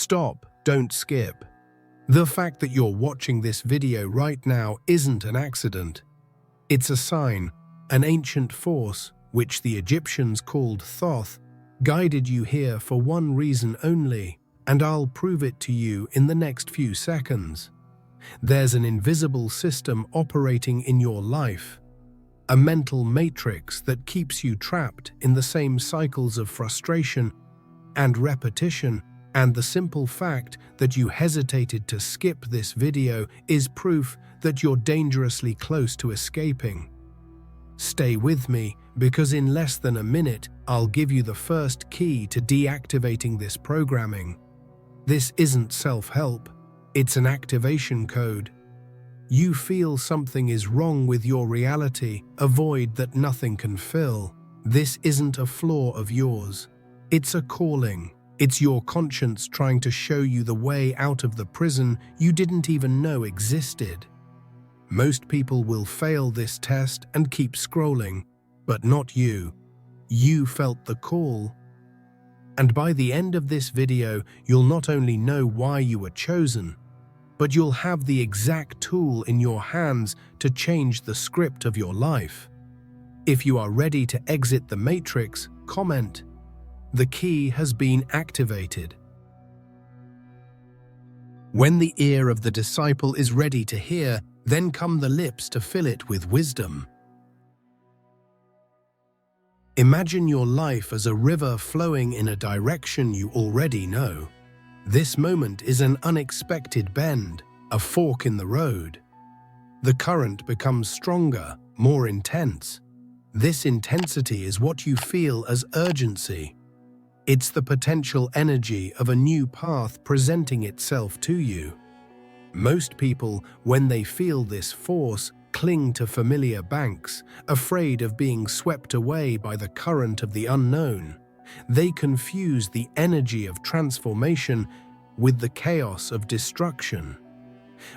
Stop, don't skip. The fact that you're watching this video right now isn't an accident. It's a sign, an ancient force, which the Egyptians called Thoth, guided you here for one reason only, and I'll prove it to you in the next few seconds. There's an invisible system operating in your life, a mental matrix that keeps you trapped in the same cycles of frustration and repetition, and the simple fact that you hesitated to skip this video is proof that you're dangerously close to escaping. Stay with me, because in less than a minute, I'll give you the first key to deactivating this programming. This isn't self-help, it's an activation code. You feel something is wrong with your reality, a void that nothing can fill. This isn't a flaw of yours. It's a calling. It's your conscience trying to show you the way out of the prison you didn't even know existed. Most people will fail this test and keep scrolling, but not you. You felt the call. And by the end of this video, you'll not only know why you were chosen, but you'll have the exact tool in your hands to change the script of your life. If you are ready to exit the matrix, comment. The key has been activated. When the ear of the disciple is ready to hear, then come the lips to fill it with wisdom. Imagine your life as a river flowing in a direction you already know. This moment is an unexpected bend, a fork in the road. The current becomes stronger, more intense. This intensity is what you feel as urgency. It's the potential energy of a new path presenting itself to you. Most people, when they feel this force, cling to familiar banks, afraid of being swept away by the current of the unknown. They confuse the energy of transformation with the chaos of destruction.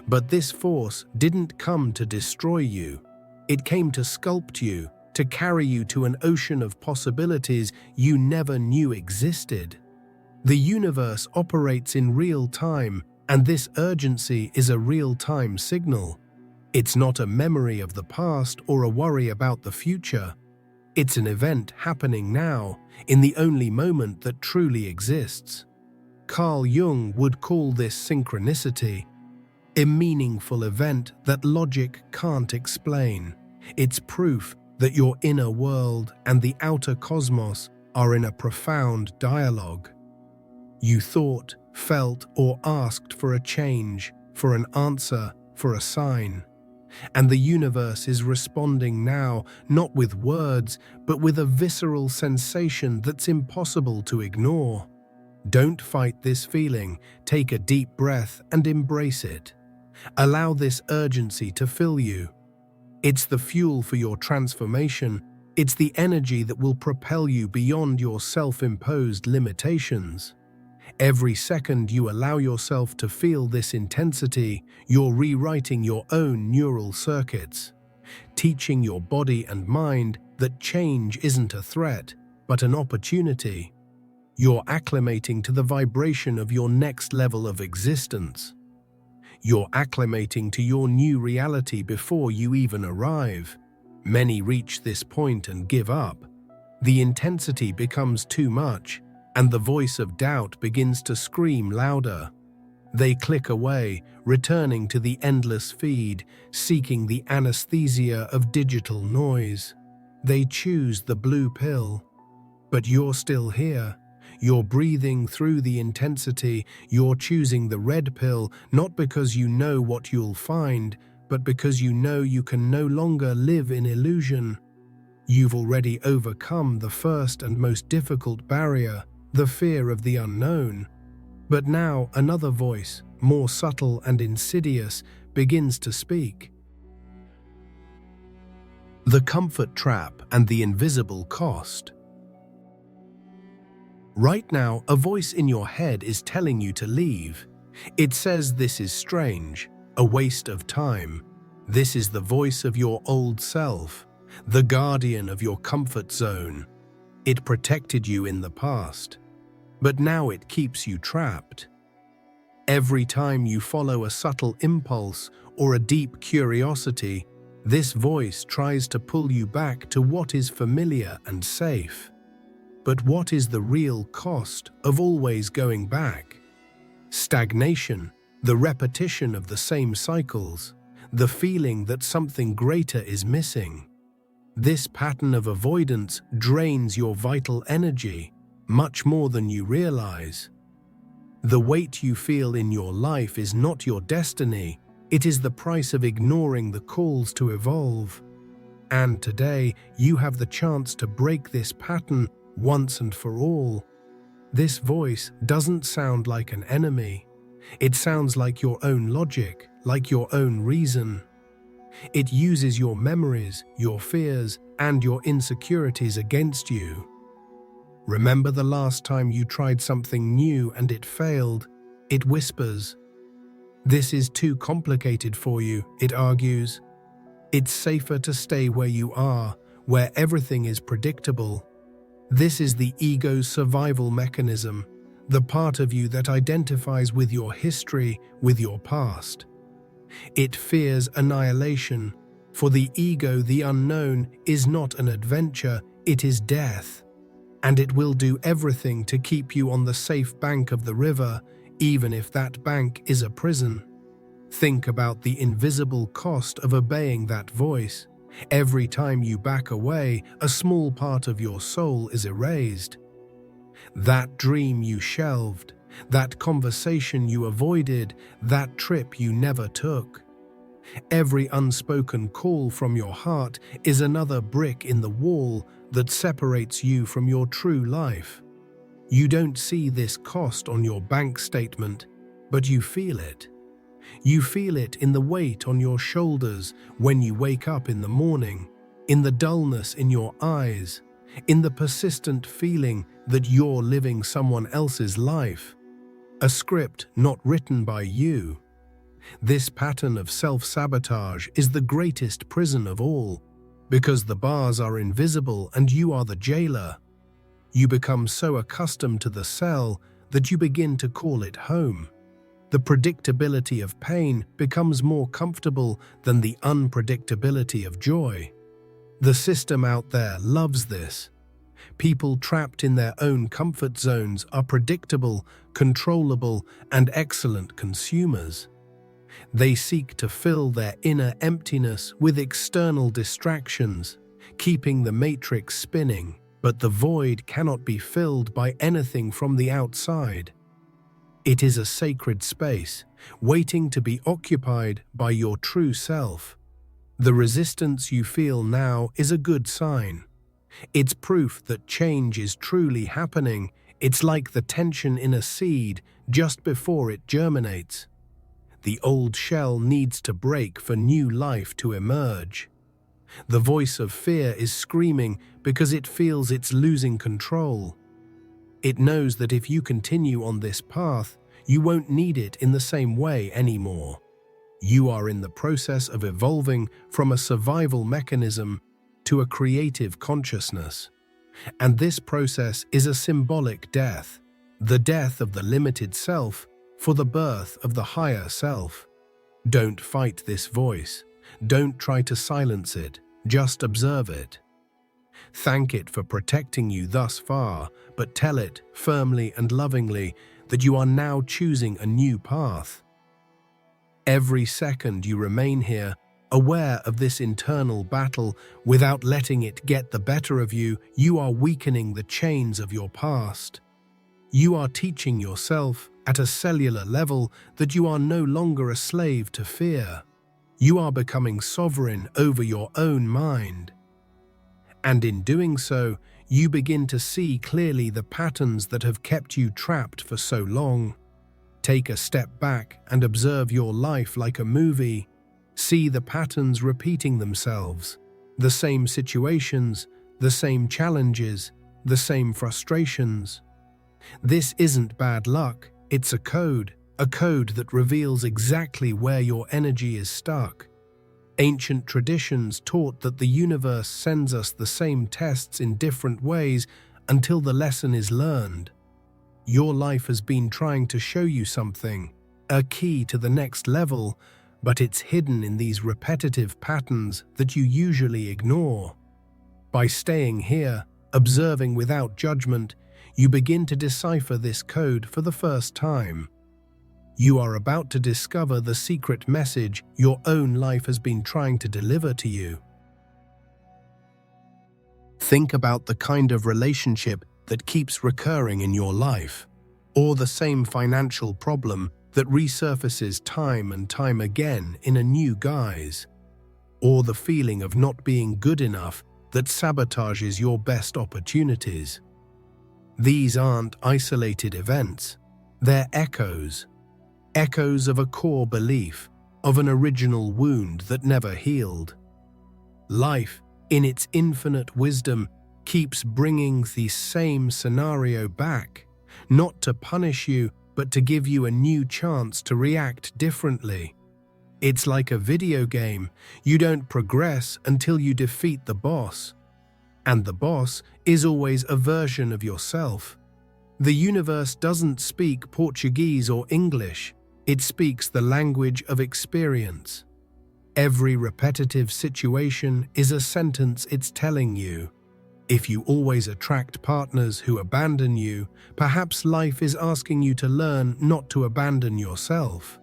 But this force didn't come to destroy you. It came to sculpt you, to carry you to an ocean of possibilities you never knew existed. The universe operates in real time, and this urgency is a real-time signal. It's not a memory of the past or a worry about the future. It's an event happening now, in the only moment that truly exists. Carl Jung would call this synchronicity, a meaningful event that logic can't explain. It's proof that your inner world and the outer cosmos are in a profound dialogue. You thought, felt, or asked for a change, for an answer, for a sign. And the universe is responding now, not with words, but with a visceral sensation that's impossible to ignore. Don't fight this feeling. Take a deep breath and embrace it. Allow this urgency to fill you. It's the fuel for your transformation. It's the energy that will propel you beyond your self-imposed limitations. Every second you allow yourself to feel this intensity, you're rewriting your own neural circuits, teaching your body and mind that change isn't a threat, but an opportunity. You're acclimating to the vibration of your next level of existence. You're acclimating to your new reality before you even arrive. Many reach this point and give up. The intensity becomes too much, and the voice of doubt begins to scream louder. They click away, returning to the endless feed, seeking the anesthesia of digital noise. They choose the blue pill. But you're still here. You're breathing through the intensity. You're choosing the red pill, not because you know what you'll find, but because you know you can no longer live in illusion. You've already overcome the first and most difficult barrier, the fear of the unknown. But now another voice, more subtle and insidious, begins to speak. The comfort trap and the invisible cost. Right now, a voice in your head is telling you to leave. It says this is strange, a waste of time. This is the voice of your old self, the guardian of your comfort zone. It protected you in the past, but now it keeps you trapped. Every time you follow a subtle impulse or a deep curiosity, this voice tries to pull you back to what is familiar and safe. But what is the real cost of always going back? Stagnation, the repetition of the same cycles, the feeling that something greater is missing. This pattern of avoidance drains your vital energy much more than you realize. The weight you feel in your life is not your destiny, it is the price of ignoring the calls to evolve. And today, you have the chance to break this pattern once and for all. This voice doesn't sound like an enemy. It sounds like your own logic, like your own reason. It uses your memories, your fears, and your insecurities against you. Remember the last time you tried something new and it failed? It whispers. This is too complicated for you, it argues. It's safer to stay where you are, where everything is predictable. This is the ego's survival mechanism, the part of you that identifies with your history, with your past. It fears annihilation. For the ego, the unknown is not an adventure, it is death. And it will do everything to keep you on the safe bank of the river, even if that bank is a prison. Think about the invisible cost of obeying that voice. Every time you back away, a small part of your soul is erased. That dream you shelved, that conversation you avoided, that trip you never took. Every unspoken call from your heart is another brick in the wall that separates you from your true life. You don't see this cost on your bank statement, but you feel it. You feel it in the weight on your shoulders when you wake up in the morning, in the dullness in your eyes, in the persistent feeling that you're living someone else's life, a script not written by you. This pattern of self-sabotage is the greatest prison of all, because the bars are invisible and you are the jailer. You become so accustomed to the cell that you begin to call it home. The predictability of pain becomes more comfortable than the unpredictability of joy. The system out there loves this. People trapped in their own comfort zones are predictable, controllable, and excellent consumers. They seek to fill their inner emptiness with external distractions, keeping the matrix spinning, but the void cannot be filled by anything from the outside. It is a sacred space, waiting to be occupied by your true self. The resistance you feel now is a good sign. It's proof that change is truly happening. It's like the tension in a seed just before it germinates. The old shell needs to break for new life to emerge. The voice of fear is screaming because it feels it's losing control. It knows that if you continue on this path, you won't need it in the same way anymore. You are in the process of evolving from a survival mechanism to a creative consciousness. And this process is a symbolic death, the death of the limited self for the birth of the higher self. Don't fight this voice. Don't try to silence it. Just observe it. Thank it for protecting you thus far, but tell it firmly and lovingly that you are now choosing a new path. Every second you remain here, aware of this internal battle, without letting it get the better of you, you are weakening the chains of your past. You are teaching yourself, at a cellular level, that you are no longer a slave to fear. You are becoming sovereign over your own mind. And in doing so, you begin to see clearly the patterns that have kept you trapped for so long. Take a step back and observe your life like a movie. See the patterns repeating themselves, the same situations, the same challenges, the same frustrations. This isn't bad luck, it's a code that reveals exactly where your energy is stuck. Ancient traditions taught that the universe sends us the same tests in different ways until the lesson is learned. Your life has been trying to show you something. a key to the next level, but it's hidden in these repetitive patterns that you usually ignore. By staying here, observing without judgment, you begin to decipher this code for the first time. You are about to discover the secret message your own life has been trying to deliver to you. Think about the kind of relationship that keeps recurring in your life, or the same financial problem that resurfaces time and time again in a new guise, or the feeling of not being good enough that sabotages your best opportunities. These aren't isolated events, they're echoes of a core belief, of an original wound that never healed. Life, in its infinite wisdom, keeps bringing the same scenario back, not to punish you, but to give you a new chance to react differently. It's like a video game. You don't progress until you defeat the boss. And the boss is always a version of yourself. The universe doesn't speak Portuguese or English. It speaks the language of experience. Every repetitive situation is a sentence it's telling you. If you always attract partners who abandon you, perhaps life is asking you to learn not to abandon yourself.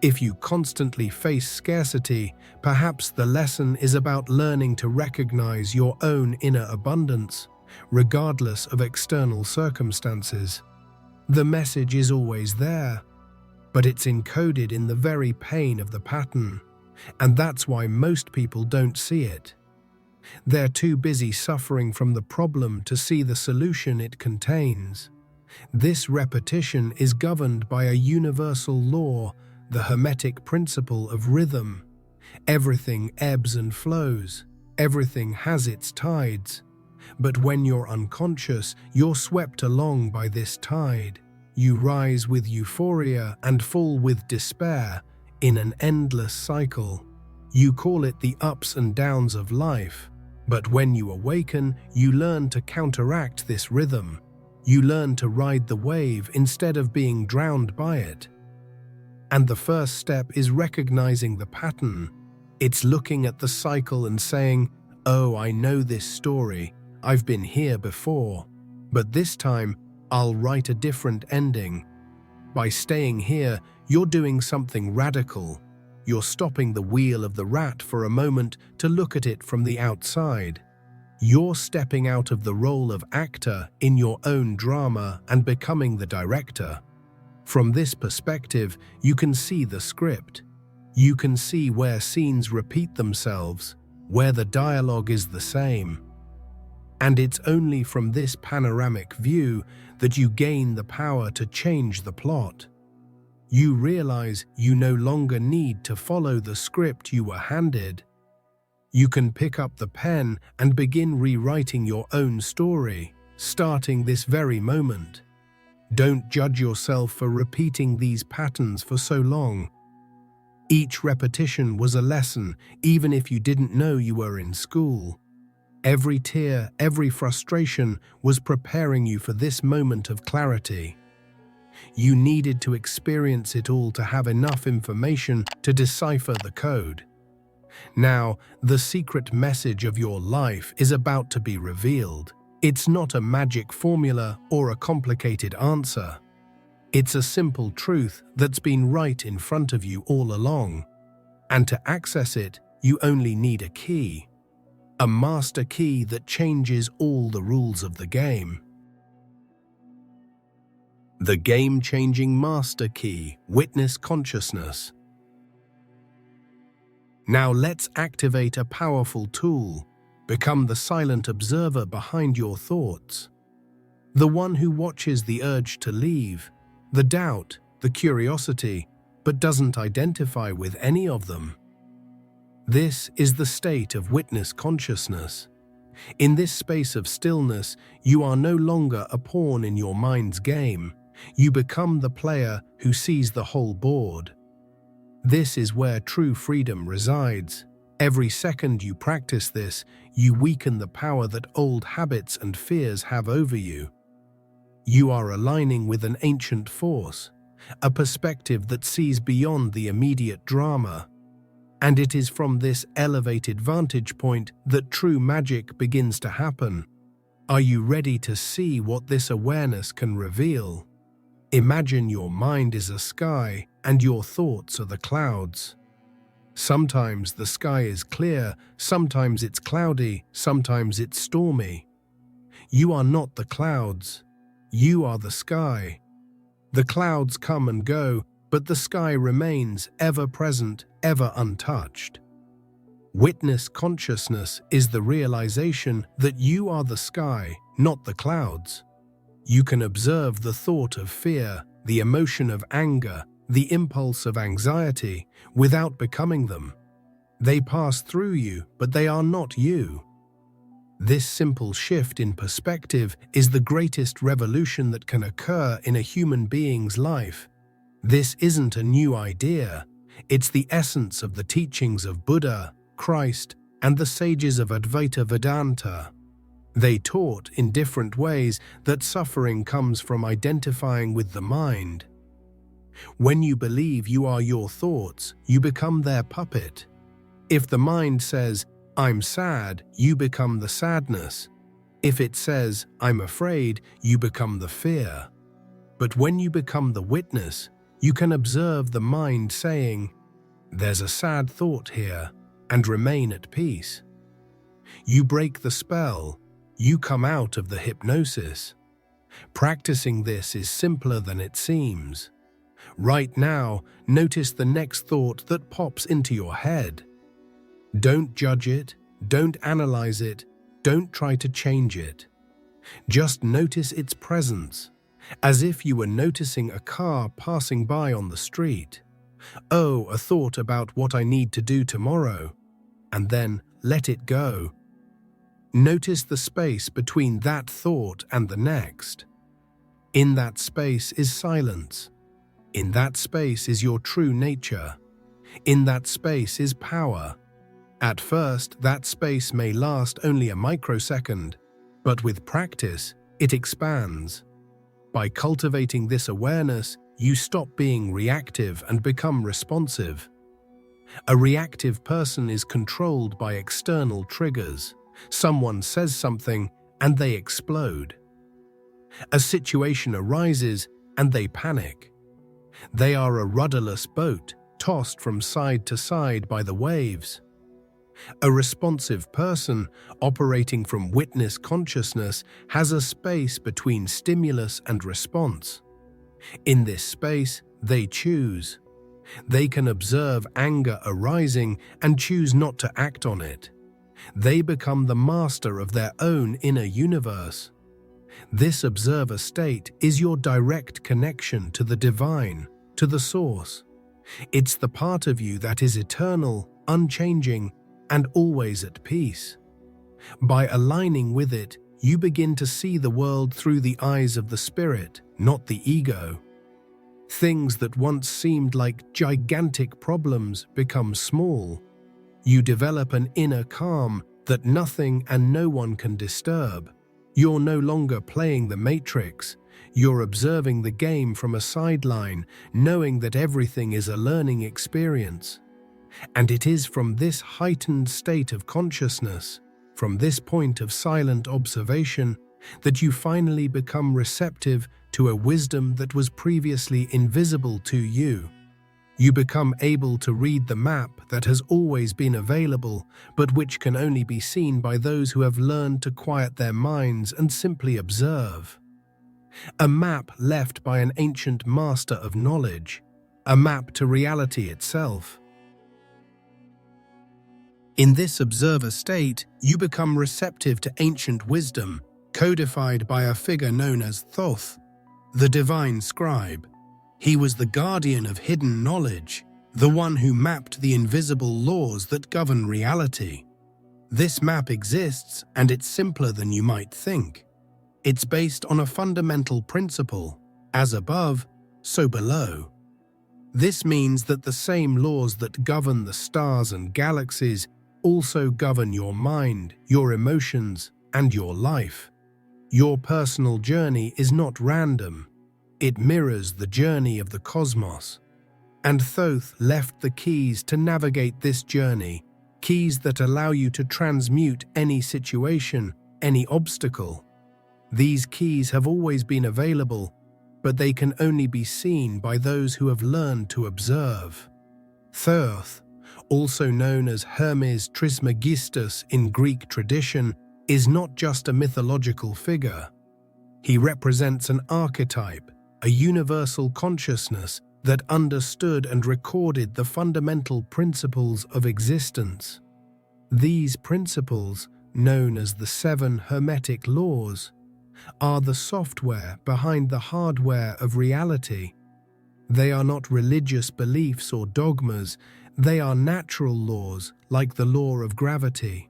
If you constantly face scarcity, perhaps the lesson is about learning to recognize your own inner abundance, regardless of external circumstances. The message is always there, but it's encoded in the very pain of the pattern, and that's why most people don't see it. They're too busy suffering from the problem to see the solution it contains. This repetition is governed by a universal law, the Hermetic principle of rhythm. Everything ebbs and flows. Everything has its tides. But when you're unconscious, you're swept along by this tide. You rise with euphoria and fall with despair in an endless cycle. You call it the ups and downs of life. But when you awaken, you learn to counteract this rhythm. You learn to ride the wave instead of being drowned by it. And the first step is recognizing the pattern. It's looking at the cycle and saying, "Oh, I know this story. I've been here before. But this time, I'll write a different ending." By staying here, you're doing something radical. You're stopping the wheel of the rat for a moment to look at it from the outside. You're stepping out of the role of actor in your own drama and becoming the director. From this perspective, you can see the script. You can see where scenes repeat themselves, where the dialogue is the same. And it's only from this panoramic view that you gain the power to change the plot. You realize you no longer need to follow the script you were handed. You can pick up the pen and begin rewriting your own story, starting this very moment. Don't judge yourself for repeating these patterns for so long. Each repetition was a lesson, even if you didn't know you were in school. Every tear, every frustration was preparing you for this moment of clarity. You needed to experience it all to have enough information to decipher the code. Now, the secret message of your life is about to be revealed. It's not a magic formula or a complicated answer. It's a simple truth that's been right in front of you all along. And to access it, you only need a key. A master key that changes all the rules of the game. The game-changing master key, witness consciousness. Now let's activate a powerful tool. Become the silent observer behind your thoughts. The one who watches the urge to leave, the doubt, the curiosity, but doesn't identify with any of them. This is the state of witness consciousness. In this space of stillness, you are no longer a pawn in your mind's game. You become the player who sees the whole board. This is where true freedom resides. Every second you practice this, you weaken the power that old habits and fears have over you. You are aligning with an ancient force, a perspective that sees beyond the immediate drama. And it is from this elevated vantage point that true magic begins to happen. Are you ready to see what this awareness can reveal? Imagine your mind is a sky and your thoughts are the clouds. Sometimes the sky is clear, sometimes it's cloudy, sometimes it's stormy. You are not the clouds. You are the sky. The clouds come and go, but the sky remains ever present, ever untouched. Witness consciousness is the realization that you are the sky, not the clouds. You can observe the thought of fear, the emotion of anger, the impulse of anxiety, without becoming them. They pass through you, but they are not you. This simple shift in perspective is the greatest revolution that can occur in a human being's life. This isn't a new idea. It's the essence of the teachings of Buddha, Christ, and the sages of Advaita Vedanta. They taught in different ways that suffering comes from identifying with the mind. When you believe you are your thoughts, you become their puppet. If the mind says, "I'm sad," you become the sadness. If it says, "I'm afraid," you become the fear. But when you become the witness, you can observe the mind saying, "There's a sad thought here," and remain at peace. You break the spell. You come out of the hypnosis. Practicing this is simpler than it seems. Right now, notice the next thought that pops into your head. Don't judge it, don't analyze it, don't try to change it. Just notice its presence, as if you were noticing a car passing by on the street. Oh, a thought about what I need to do tomorrow. And then let it go. Notice the space between that thought and the next. In that space is silence. In that space is your true nature. In that space is power. At first, that space may last only a microsecond, but with practice, it expands. By cultivating this awareness, you stop being reactive and become responsive. A reactive person is controlled by external triggers. Someone says something and they explode. A situation arises and they panic. They are a rudderless boat, tossed from side to side by the waves. A responsive person, operating from witness consciousness, has a space between stimulus and response. In this space, they choose. They can observe anger arising and choose not to act on it. They become the master of their own inner universe. This observer state is your direct connection to the divine, to the source. It's the part of you that is eternal, unchanging, and always at peace. By aligning with it, you begin to see the world through the eyes of the spirit, not the ego. Things that once seemed like gigantic problems become small. You develop an inner calm that nothing and no one can disturb. You're no longer playing the matrix. You're observing the game from a sideline, knowing that everything is a learning experience. And it is from this heightened state of consciousness, from this point of silent observation, that you finally become receptive to a wisdom that was previously invisible to you. You become able to read the map that has always been available, but which can only be seen by those who have learned to quiet their minds and simply observe. A map left by an ancient master of knowledge, a map to reality itself. In this observer state, you become receptive to ancient wisdom, codified by a figure known as Thoth, the divine scribe. He was the guardian of hidden knowledge, the one who mapped the invisible laws that govern reality. This map exists, and it's simpler than you might think. It's based on a fundamental principle: as above, so below. This means that the same laws that govern the stars and galaxies also govern your mind, your emotions, and your life. Your personal journey is not random. It mirrors the journey of the cosmos. And Thoth left the keys to navigate this journey, keys that allow you to transmute any situation, any obstacle. These keys have always been available, but they can only be seen by those who have learned to observe. Thoth, also known as Hermes Trismegistus in Greek tradition, is not just a mythological figure. He represents an archetype, a universal consciousness that understood and recorded the fundamental principles of existence. These principles, known as the 7 Hermetic Laws, are the software behind the hardware of reality. They are not religious beliefs or dogmas, they are natural laws like the law of gravity.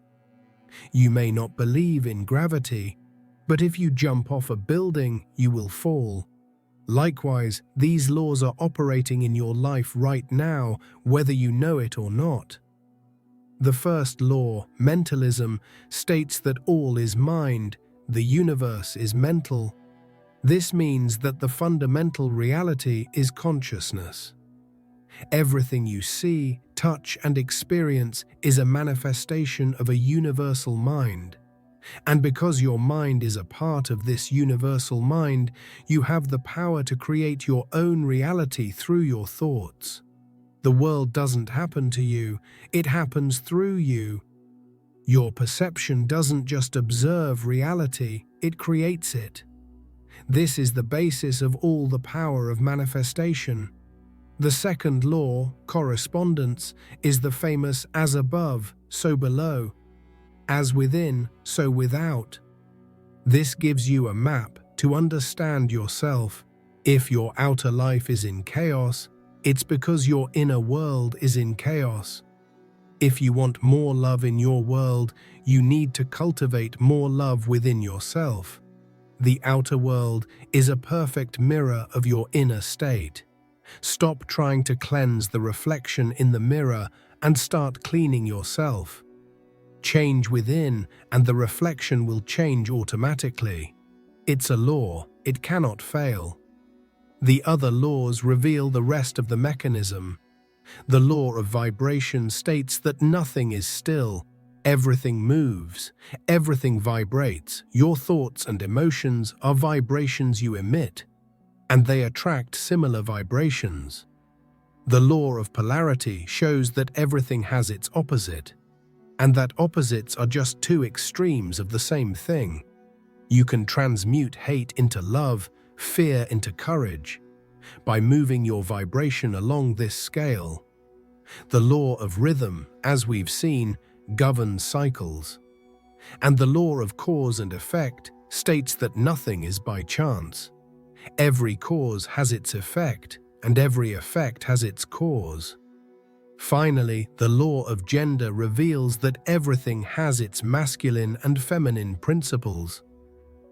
You may not believe in gravity, but if you jump off a building, you will fall. Likewise, these laws are operating in your life right now, whether you know it or not. The first law, mentalism, states that all is mind, the universe is mental. This means that the fundamental reality is consciousness. Everything you see, touch, and experience is a manifestation of a universal mind. And because your mind is a part of this universal mind, you have the power to create your own reality through your thoughts. The world doesn't happen to you, it happens through you. Your perception doesn't just observe reality, it creates it. This is the basis of all the power of manifestation. The second law, correspondence, is the famous as above, so below. As within, so without. This gives you a map to understand yourself. If your outer life is in chaos, it's because your inner world is in chaos. If you want more love in your world, you need to cultivate more love within yourself. The outer world is a perfect mirror of your inner state. Stop trying to cleanse the reflection in the mirror and start cleaning yourself. Change within, and the reflection will change automatically. It's a law, it cannot fail. The other laws reveal the rest of the mechanism. The law of vibration states that nothing is still. Everything moves, everything vibrates. Your thoughts and emotions are vibrations you emit, and they attract similar vibrations. The law of polarity shows that everything has its opposite, and that opposites are just two extremes of the same thing. You can transmute hate into love, fear into courage, by moving your vibration along this scale. The law of rhythm, as we've seen, governs cycles. And the law of cause and effect states that nothing is by chance. Every cause has its effect, and every effect has its cause. Finally, the law of gender reveals that everything has its masculine and feminine principles.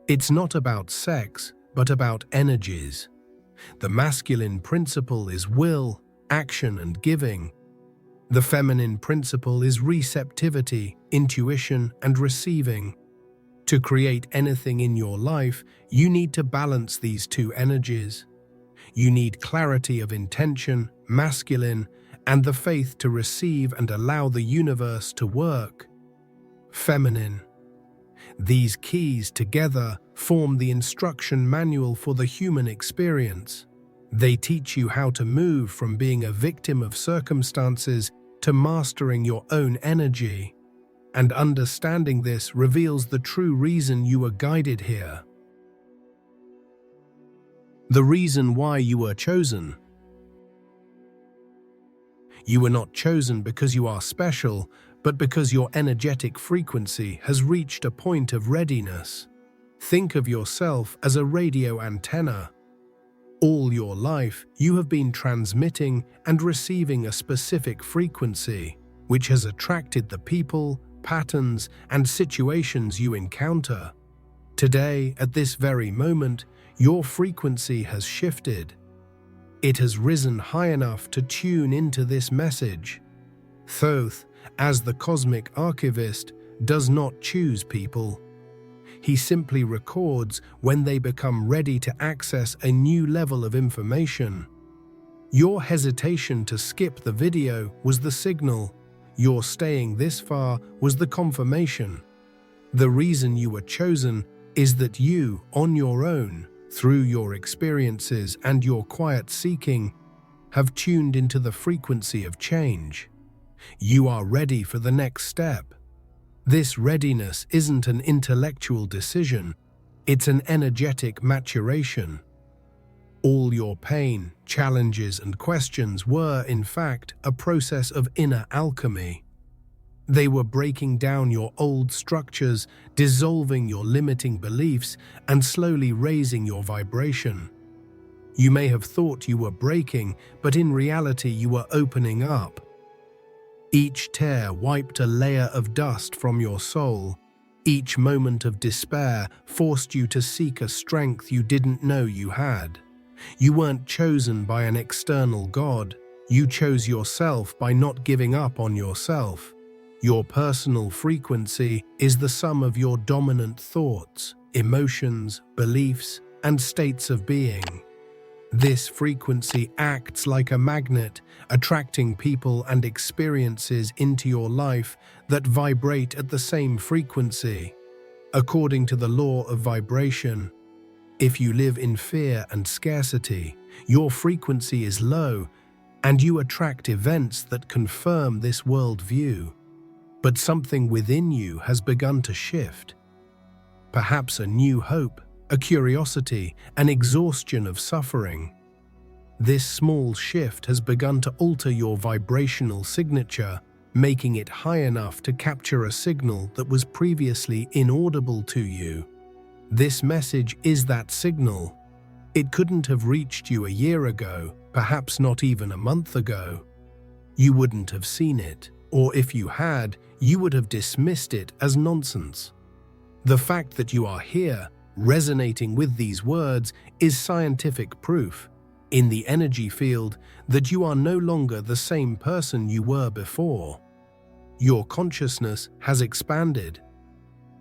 It's not about sex, but about energies. The masculine principle is will, action, and giving. The feminine principle is receptivity, intuition, and receiving. To create anything in your life, you need to balance these two energies. You need clarity of intention, masculine, and the faith to receive and allow the universe to work, feminine. These keys together form the instruction manual for the human experience. They teach you how to move from being a victim of circumstances to mastering your own energy. And understanding this reveals the true reason you were guided here. The reason why you were chosen. You were not chosen because you are special, but because your energetic frequency has reached a point of readiness. Think of yourself as a radio antenna. All your life, you have been transmitting and receiving a specific frequency, which has attracted the people, patterns, and situations you encounter. Today, at this very moment, your frequency has shifted. It has risen high enough to tune into this message. Thoth, as the cosmic archivist, does not choose people. He simply records when they become ready to access a new level of information. Your hesitation to skip the video was the signal. Your staying this far was the confirmation. The reason you were chosen is that you, on your own, through your experiences and your quiet seeking, have tuned into the frequency of change. You are ready for the next step. This readiness isn't an intellectual decision, it's an energetic maturation. All your pain, challenges, and questions were, in fact, a process of inner alchemy. They were breaking down your old structures, dissolving your limiting beliefs, and slowly raising your vibration. You may have thought you were breaking, but in reality you were opening up. Each tear wiped a layer of dust from your soul. Each moment of despair forced you to seek a strength you didn't know you had. You weren't chosen by an external God. You chose yourself by not giving up on yourself. Your personal frequency is the sum of your dominant thoughts, emotions, beliefs, and states of being. This frequency acts like a magnet, attracting people and experiences into your life that vibrate at the same frequency. According to the law of vibration, if you live in fear and scarcity, your frequency is low, and you attract events that confirm this worldview. But something within you has begun to shift. Perhaps a new hope, a curiosity, an exhaustion of suffering. This small shift has begun to alter your vibrational signature, making it high enough to capture a signal that was previously inaudible to you. This message is that signal. It couldn't have reached you a year ago, perhaps not even a month ago. You wouldn't have seen it, or if you had, you would have dismissed it as nonsense. The fact that you are here, resonating with these words, is scientific proof, in the energy field, that you are no longer the same person you were before. Your consciousness has expanded.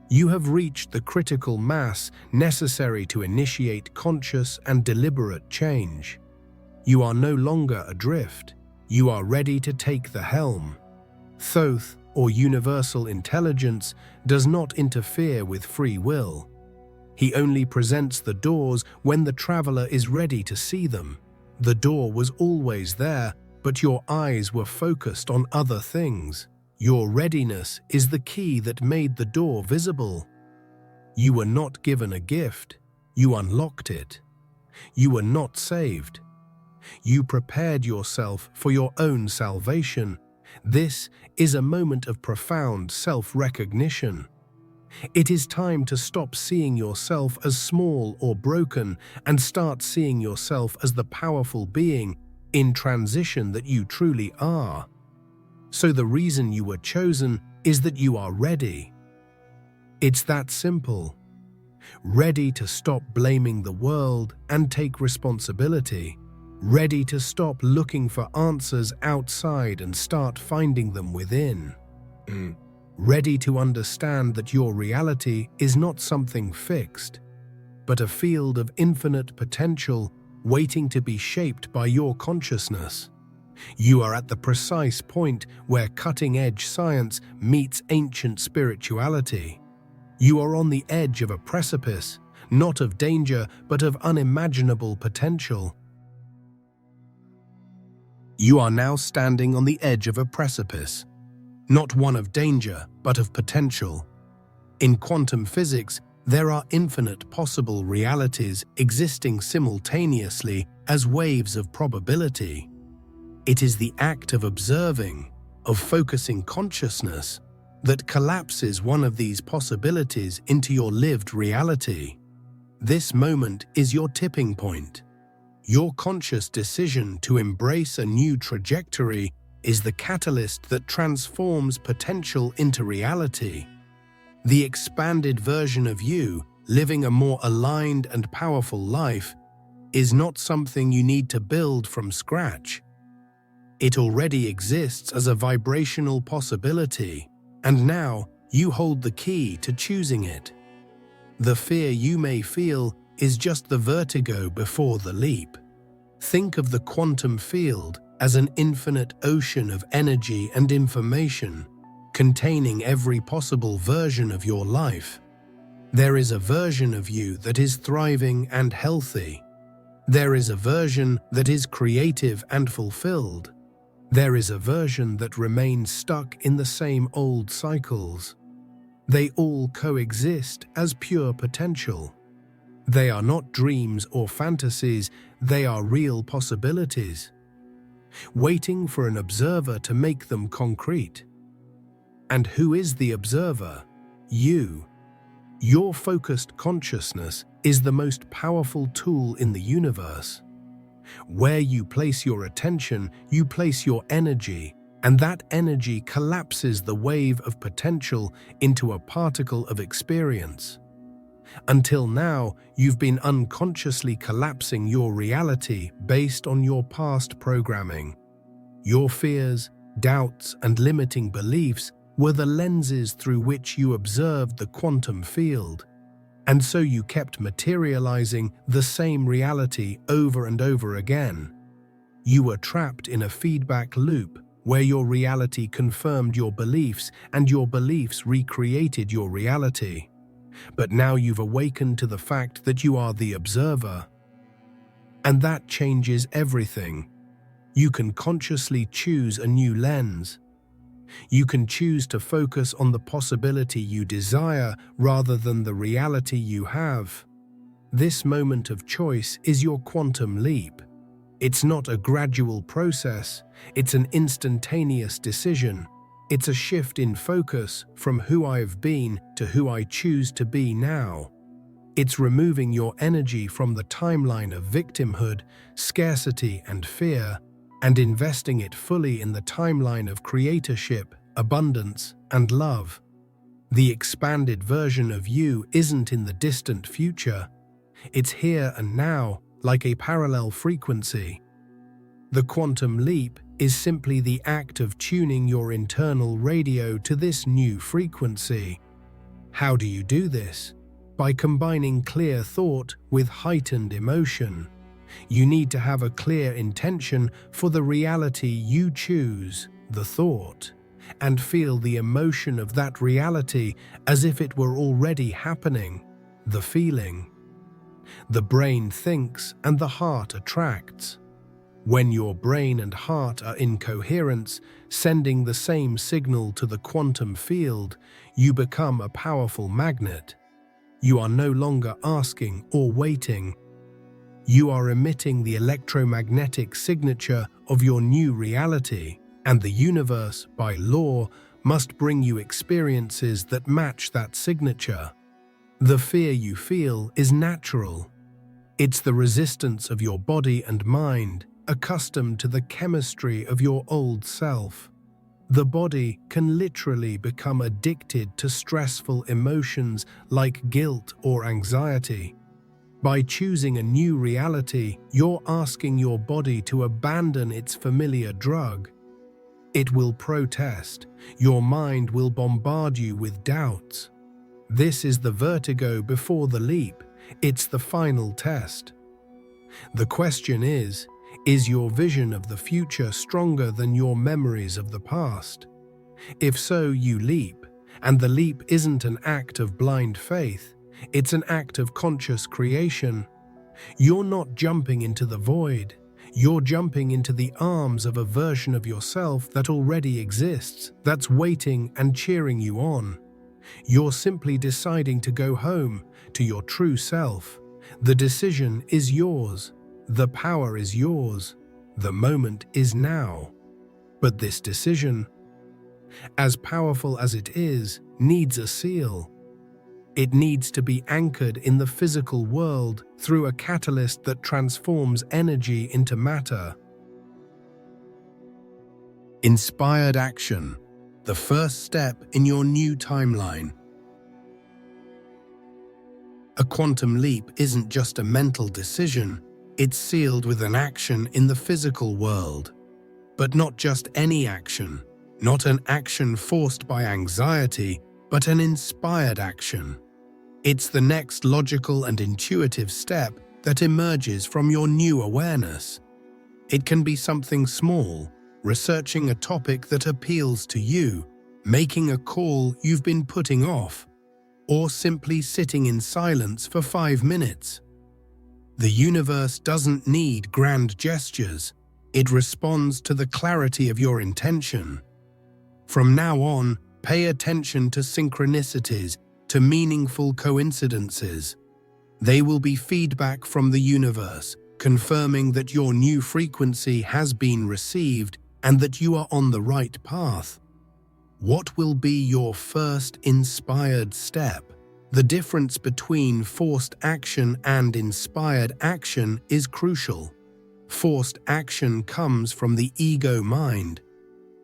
You have reached the critical mass necessary to initiate conscious and deliberate change. You are no longer adrift. You are ready to take the helm. Thoth, or universal intelligence, does not interfere with free will. He only presents the doors when the traveler is ready to see them. The door was always there, but your eyes were focused on other things. Your readiness is the key that made the door visible. You were not given a gift, you unlocked it. You were not saved. You prepared yourself for your own salvation. This is a moment of profound self-recognition. It is time to stop seeing yourself as small or broken and start seeing yourself as the powerful being in transition that you truly are. So the reason you were chosen is that you are ready. It's that simple. Ready to stop blaming the world and take responsibility. Ready to stop looking for answers outside and start finding them within. Ready to understand that your reality is not something fixed, but a field of infinite potential waiting to be shaped by your consciousness. You are at the precise point where cutting-edge science meets ancient spirituality. You are on the edge of a precipice, not of danger, but of unimaginable potential. You are now standing on the edge of a precipice, not one of danger, but of potential. In quantum physics, there are infinite possible realities existing simultaneously as waves of probability. It is the act of observing, of focusing consciousness, that collapses one of these possibilities into your lived reality. This moment is your tipping point. Your conscious decision to embrace a new trajectory is the catalyst that transforms potential into reality. The expanded version of you, living a more aligned and powerful life, is not something you need to build from scratch. It already exists as a vibrational possibility, and now you hold the key to choosing it. The fear you may feel is just the vertigo before the leap. Think of the quantum field as an infinite ocean of energy and information, containing every possible version of your life. There is a version of you that is thriving and healthy. There is a version that is creative and fulfilled. There is a version that remains stuck in the same old cycles. They all coexist as pure potential. They are not dreams or fantasies, they are real possibilities, waiting for an observer to make them concrete. And who is the observer? You. Your focused consciousness is the most powerful tool in the universe. Where you place your attention, you place your energy, and that energy collapses the wave of potential into a particle of experience. Until now, you've been unconsciously collapsing your reality based on your past programming. Your fears, doubts, and limiting beliefs were the lenses through which you observed the quantum field. And so you kept materializing the same reality over and over again. You were trapped in a feedback loop where your reality confirmed your beliefs and your beliefs recreated your reality. But now you've awakened to the fact that you are the observer. And that changes everything. You can consciously choose a new lens. You can choose to focus on the possibility you desire rather than the reality you have. This moment of choice is your quantum leap. It's not a gradual process, it's an instantaneous decision. It's a shift in focus from who I've been to who I choose to be now. It's removing your energy from the timeline of victimhood, scarcity, and fear, and investing it fully in the timeline of creatorship, abundance, and love. The expanded version of you isn't in the distant future. It's here and now, like a parallel frequency. The quantum leap is simply the act of tuning your internal radio to this new frequency. How do you do this? By combining clear thought with heightened emotion. You need to have a clear intention for the reality you choose, the thought, and feel the emotion of that reality as if it were already happening, the feeling. The brain thinks and the heart attracts. When your brain and heart are in coherence, sending the same signal to the quantum field, you become a powerful magnet. You are no longer asking or waiting. You are emitting the electromagnetic signature of your new reality, and the universe, by law, must bring you experiences that match that signature. The fear you feel is natural. It's the resistance of your body and mind, accustomed to the chemistry of your old self. The body can literally become addicted to stressful emotions like guilt or anxiety. By choosing a new reality, you're asking your body to abandon its familiar drug. It will protest. Your mind will bombard you with doubts. This is the vertigo before the leap. It's the final test. The question is your vision of the future stronger than your memories of the past? If so, you leap, and the leap isn't an act of blind faith, it's an act of conscious creation. You're not jumping into the void, you're jumping into the arms of a version of yourself that already exists, that's waiting and cheering you on. You're simply deciding to go home, to your true self. The decision is yours. The power is yours. The moment is now. But this decision, as powerful as it is, needs a seal. It needs to be anchored in the physical world through a catalyst that transforms energy into matter. Inspired action, the first step in your new timeline. A quantum leap isn't just a mental decision. It's sealed with an action in the physical world. But not just any action, not an action forced by anxiety, but an inspired action. It's the next logical and intuitive step that emerges from your new awareness. It can be something small, researching a topic that appeals to you, making a call you've been putting off, or simply sitting in silence for 5 minutes. The universe doesn't need grand gestures. It responds to the clarity of your intention. From now on, pay attention to synchronicities, to meaningful coincidences. They will be feedback from the universe, confirming that your new frequency has been received and that you are on the right path. What will be your first inspired step? The difference between forced action and inspired action is crucial. Forced action comes from the ego mind.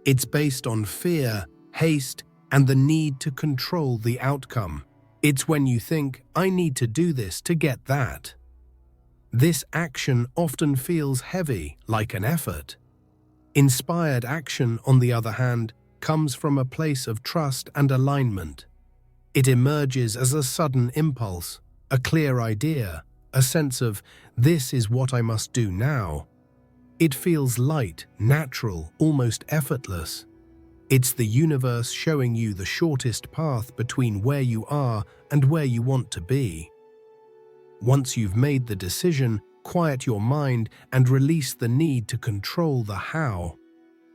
It's based on fear, haste, and the need to control the outcome. It's when you think, I need to do this to get that. This action often feels heavy, like an effort. Inspired action, on the other hand, comes from a place of trust and alignment. It emerges as a sudden impulse, a clear idea, a sense of, this is what I must do now. It feels light, natural, almost effortless. It's the universe showing you the shortest path between where you are and where you want to be. Once you've made the decision, quiet your mind and release the need to control the how.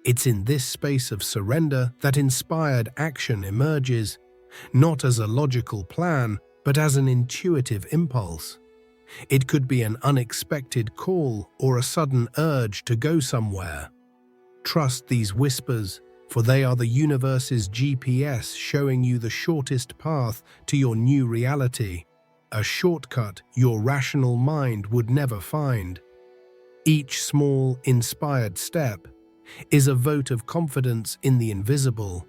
It's in this space of surrender that inspired action emerges, not as a logical plan, but as an intuitive impulse. It could be an unexpected call or a sudden urge to go somewhere. Trust these whispers, for they are the universe's GPS showing you the shortest path to your new reality, a shortcut your rational mind would never find. Each small, inspired step is a vote of confidence in the invisible.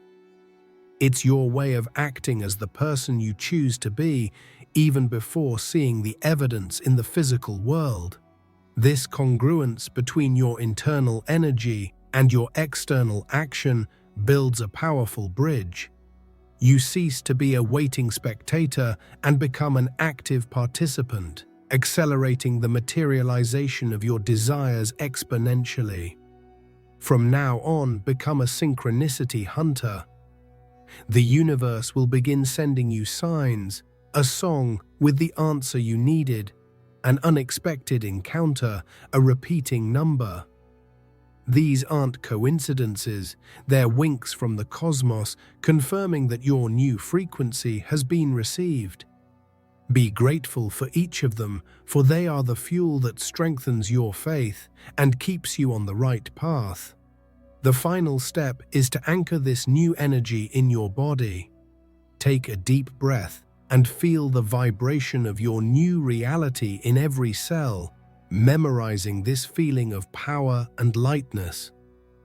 It's your way of acting as the person you choose to be, even before seeing the evidence in the physical world. This congruence between your internal energy and your external action builds a powerful bridge. You cease to be a waiting spectator and become an active participant, accelerating the materialization of your desires exponentially. From now on, become a synchronicity hunter. The universe will begin sending you signs, a song with the answer you needed, an unexpected encounter, a repeating number. These aren't coincidences, they're winks from the cosmos confirming that your new frequency has been received. Be grateful for each of them, for they are the fuel that strengthens your faith and keeps you on the right path. The final step is to anchor this new energy in your body. Take a deep breath and feel the vibration of your new reality in every cell, memorizing this feeling of power and lightness.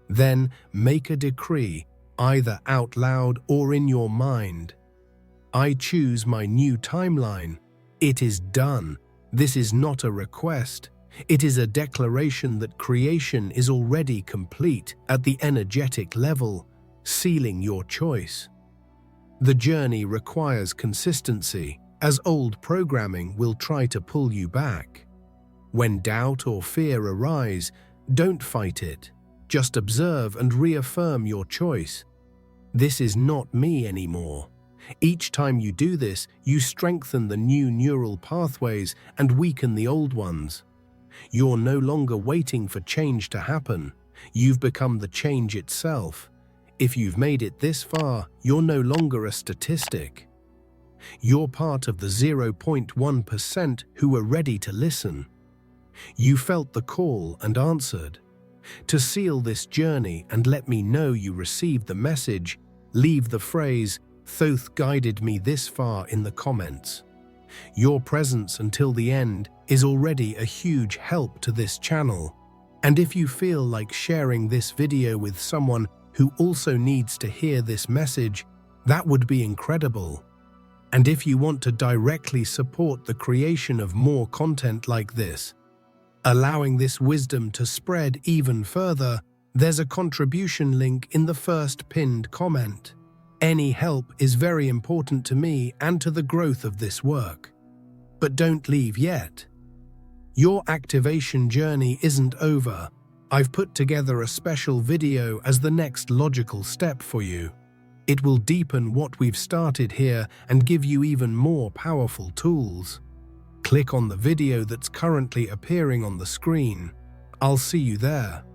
Then make a decree, either out loud or in your mind. I choose my new timeline. It is done. This is not a request. It is a declaration that creation is already complete at the energetic level, sealing your choice. The journey requires consistency, as old programming will try to pull you back. When doubt or fear arise, don't fight it. Just observe and reaffirm your choice. This is not me anymore. Each time you do this, you strengthen the new neural pathways and weaken the old ones. You're no longer waiting for change to happen. You've become the change itself. If you've made it this far, you're no longer a statistic. You're part of the 0.1% who are ready to listen. You felt the call and answered. To seal this journey and let me know you received the message, leave the phrase, "Thoth guided me this far" in the comments. Your presence until the end is already a huge help to this channel. And if you feel like sharing this video with someone who also needs to hear this message, that would be incredible. And if you want to directly support the creation of more content like this, allowing this wisdom to spread even further, there's a contribution link in the first pinned comment. Any help is very important to me and to the growth of this work. But don't leave yet. Your activation journey isn't over. I've put together a special video as the next logical step for you. It will deepen what we've started here and give you even more powerful tools. Click on the video that's currently appearing on the screen. I'll see you there.